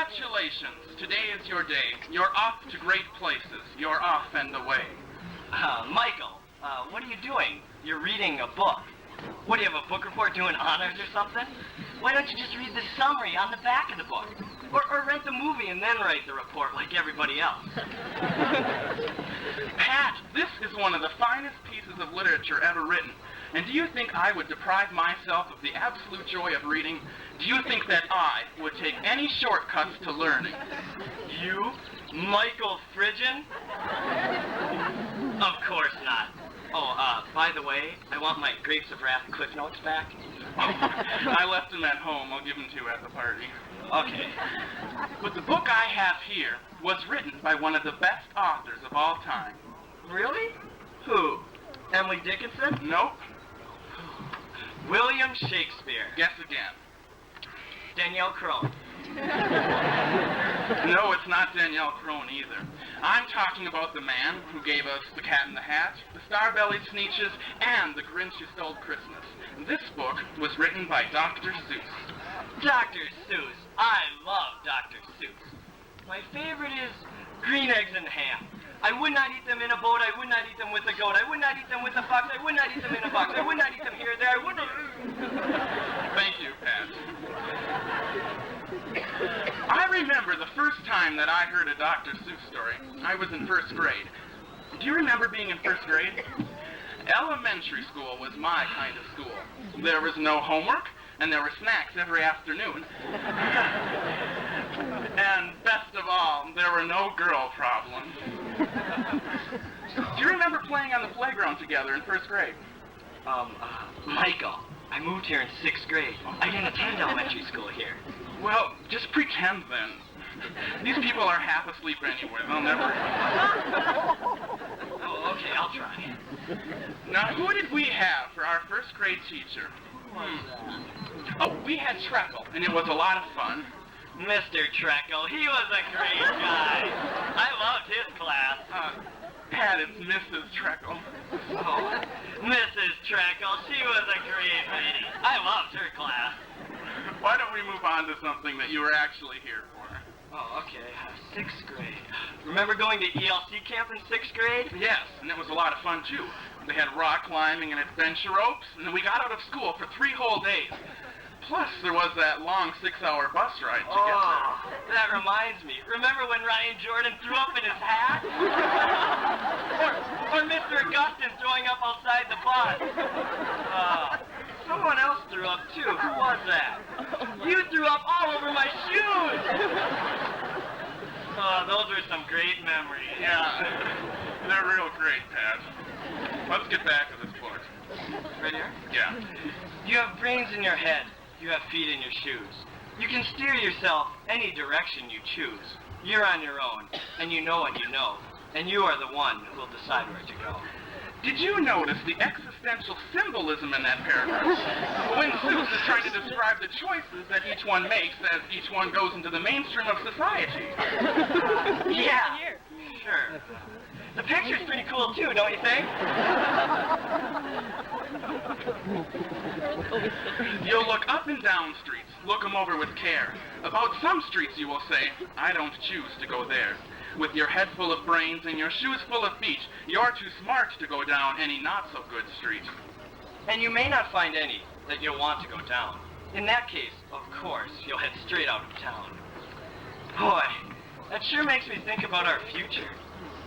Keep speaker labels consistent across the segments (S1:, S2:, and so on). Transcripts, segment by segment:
S1: Congratulations. Today is your day. You're off to great places. You're off and away.
S2: Michael, what are you doing? You're reading a book. What, do you have a book report doing honors or something? Why don't you just read the summary on the back of the book? Or rent the movie and then write the report like everybody else.
S1: Pat, this is one of the finest pieces of literature ever written. And do you think I would deprive myself of the absolute joy of reading? Do you think that I would take any shortcuts to learning?
S2: You? Michael Friggin? Of course not. Oh, by the way, I want my Grapes of Wrath Cliff Notes back.
S1: I left them at home. I'll give them to you at the party.
S2: Okay.
S1: But the book I have here was written by one of the best authors of all time.
S2: Really? Who? Emily Dickinson?
S1: Nope.
S2: William Shakespeare.
S1: Guess again.
S2: Danielle Crone.
S1: No, it's not Danielle Crone either. I'm talking about the man who gave us The Cat in the Hat, The Star-Bellied Sneetches, and The Grinch Who Stole Christmas. This book was written by Dr. Seuss.
S2: Dr. Seuss. I love Dr. Seuss. My favorite is green eggs and ham. I would not eat them in a boat. I would not eat them with a goat. I would not eat them with a fox. I would not eat them in a box. I would not eat them here or there. I would not...
S1: Thank you, Pat. I remember the first time that I heard a Dr. Seuss story. I was in first grade. Do you remember being in first grade? Elementary school was my kind of school. There was no homework, and there were snacks every afternoon. And best of all, there were no girl problems. Do you remember playing on the playground together in first grade?
S2: Michael, I moved here in 6th grade. I didn't attend elementary school here.
S1: Well, just pretend then. These people are half asleep anyway. They'll never...
S2: Oh, okay, I'll try.
S1: Now, who did we have for our first grade teacher? Oh, we had Treckle, and it was a lot of fun.
S2: Mr. Treckle, he was a great guy. I loved his class.
S1: Pat, it's Mrs. Treckle.
S2: Oh, Mrs. Treckle, she was a great lady. I loved her class.
S1: Why don't we move on to something that you were actually here for?
S2: Oh, okay. 6th grade. Remember going to ELC camp in 6th grade?
S1: Yes, and it was a lot of fun, too. They had rock climbing and adventure ropes, and then we got out of school for 3 whole days. Plus, there was that long 6-hour bus ride to get there.
S2: That reminds me. Remember when Ryan Jordan threw up in his hat? or Mr. Augustine throwing up outside the bus? Someone else threw up, too. Who was that? You threw up all over my shoes! Those are some great memories.
S1: Yeah, they're real great, Pat. Let's get back to this book.
S2: Right here?
S1: Yeah.
S2: You have brains in your head. You have feet in your shoes. You can steer yourself any direction you choose. You're on your own, and you know what you know. And you are the one who will decide where to go.
S1: Did you notice the existential symbolism in that paragraph? When Seuss is trying to describe the choices that each one makes as each one goes into the mainstream of society.
S2: Yeah, sure. The picture's pretty cool too, don't you think?
S1: You'll look up and down streets, look them over with care. About some streets you will say, I don't choose to go there. With your head full of brains and your shoes full of feet, you're too smart to go down any not-so-good street.
S2: And you may not find any that you'll want to go down. In that case, of course, you'll head straight out of town. Boy, that sure makes me think about our future.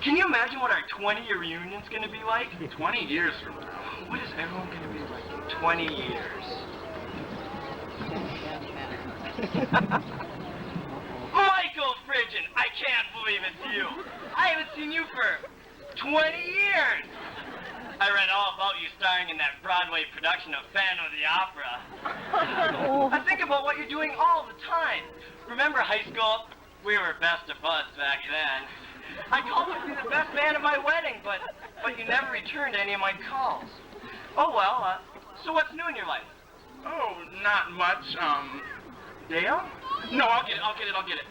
S2: Can you imagine what our 20-year reunion's going to be like?
S1: 20 years from now.
S2: What is everyone going to be like in 20 years? Michael Friggin, I can't believe it's you. I haven't seen you for 20 years. I read all about you starring in that Broadway production of Phantom of the Opera. I think about what you're doing all the time. Remember high school? We were best of buds back then. I called you to be the best man at my wedding, but you never returned any of my calls. Oh, well, so what's new in your life?
S1: Oh, not much, Dale? No, I'll get it.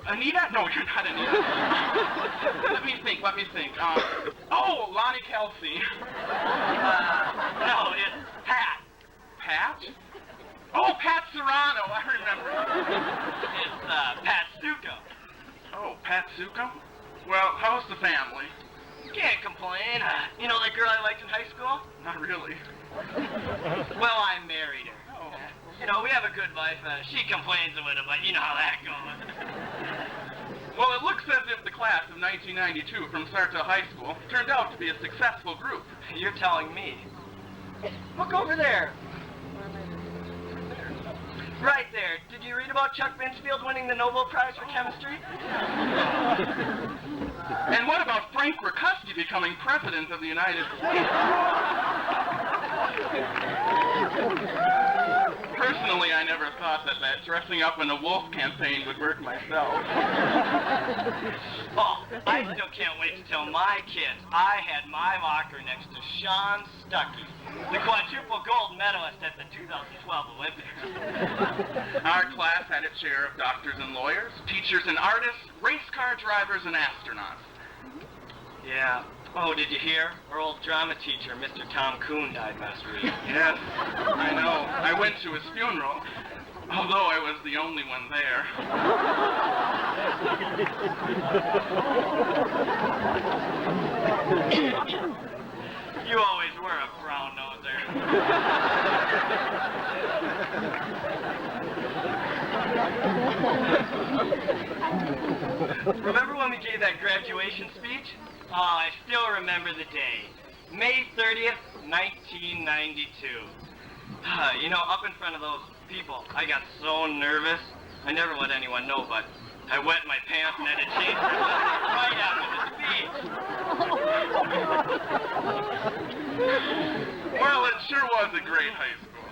S1: Anita? No, you're not Anita. Let me think. Oh, Lonnie Kelsey.
S2: No, it's Pat.
S1: Pat? Oh, Pat Serrano, I remember.
S2: It's, Pat Seuss.
S1: Patsuko? Well, how's the family?
S2: Can't complain. You know that girl I liked in high school?
S1: Not really.
S2: Well, I married her.
S1: Oh.
S2: You know, we have a good life. She complains a little, but you know how that goes.
S1: Well, it looks as if the class of 1992 from Sartell High School turned out to be a successful group.
S2: You're telling me. Look over there. Right there. Did you read about Chuck Binsfield winning the Nobel Prize for Chemistry?
S1: And what about Frank Rikuski becoming president of the United States? Personally, I never thought that dressing up in a wolf campaign would work myself.
S2: Oh, I still can't wait to tell my kids I had my locker next to Sean Stuckey, the quadruple gold medalist at the 2012 Olympics.
S1: Our class had its share of doctors and lawyers, teachers and artists, race car drivers and astronauts.
S2: Yeah. Oh, did you hear? Our old drama teacher, Mr. Tom Kuhn, died last week.
S1: Yes, I know. I went to his funeral, although I was the only one there.
S2: You always were a brown-noser. Remember when we gave that graduation speech? Oh, I still remember the day. May 30th, 1992. You know, up in front of those people, I got so nervous. I never let anyone know, but I wet my pants and had to change right after the speech.
S1: Well, it sure was a great high school.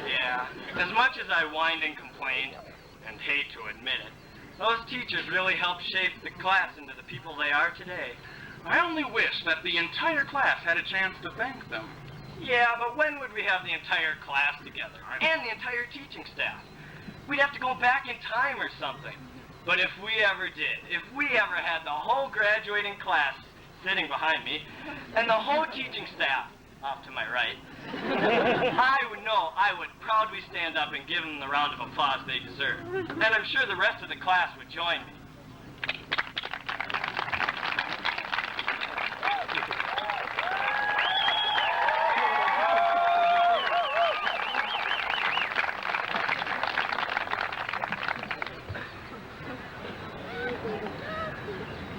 S2: Yeah, as much as I whined and complained, and hate to admit it, those teachers really helped shape the class into the people they are today.
S1: I only wish that the entire class had a chance to thank them.
S2: Yeah, but when would we have the entire class together? And the entire teaching staff? We'd have to go back in time or something. But if we ever did, if we ever had the whole graduating class sitting behind me, and the whole teaching staff off to my right, I would proudly stand up and give them the round of applause they deserve. And I'm sure the rest of the class would join me.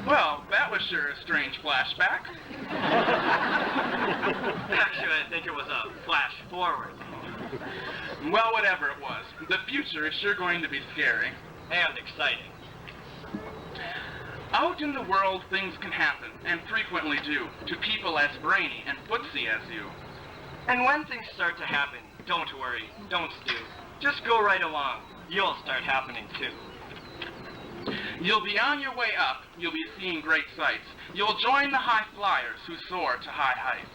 S1: Well, that was sure a strange flashback.
S2: Actually, I think it was a flash forward.
S1: Well, whatever it was, the future is sure going to be scary.
S2: And exciting.
S1: Out in the world, things can happen, and frequently do, to people as brainy and footsy as you.
S2: And when things start to happen, don't worry, don't stew. Just go right along. You'll start happening too.
S1: You'll be on your way up, you'll be seeing great sights. You'll join the high flyers who soar to high heights.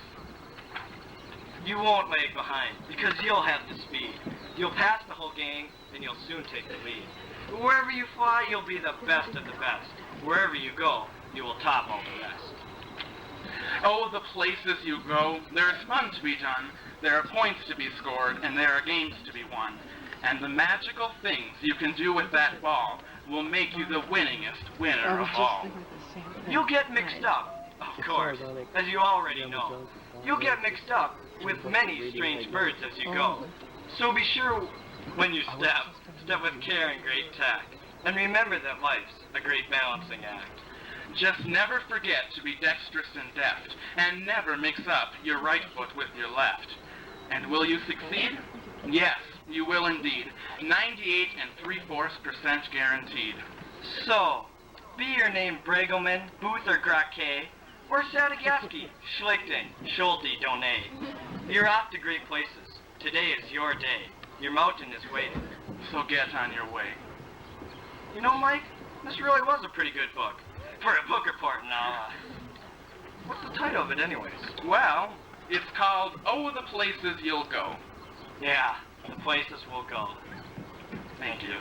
S2: You won't lag behind, because you'll have the speed. You'll pass the whole gang, and you'll soon take the lead. Wherever you fly, you'll be the best of the best. Wherever you go, you will top all the rest.
S1: Oh, the places you go, there is fun to be done, there are points to be scored, and there are games to be won. And the magical things you can do with that ball will make you the winningest winner of all.
S2: You'll get mixed up, of course, as you already know. You'll get mixed up with many strange birds as you go. So be sure when you step with care and great tact. And remember that life's a great balancing act.
S1: Just never forget to be dexterous and deft, and never mix up your right foot with your left. And will you succeed? Yes, you will indeed. 98 3/4% guaranteed.
S2: So, be your name Bregelman, Booth, or Graquet, or Sadagaski, Schlichting, Schulte, Donay. You're off to great places. Today is your day. Your mountain is waiting.
S1: So get on your way.
S2: You know, Mike, this really was a pretty good book. For a book report now. What's the title of it anyways?
S1: Well, it's called Oh, the Places You'll Go.
S2: Yeah, the places we'll go. Thank you.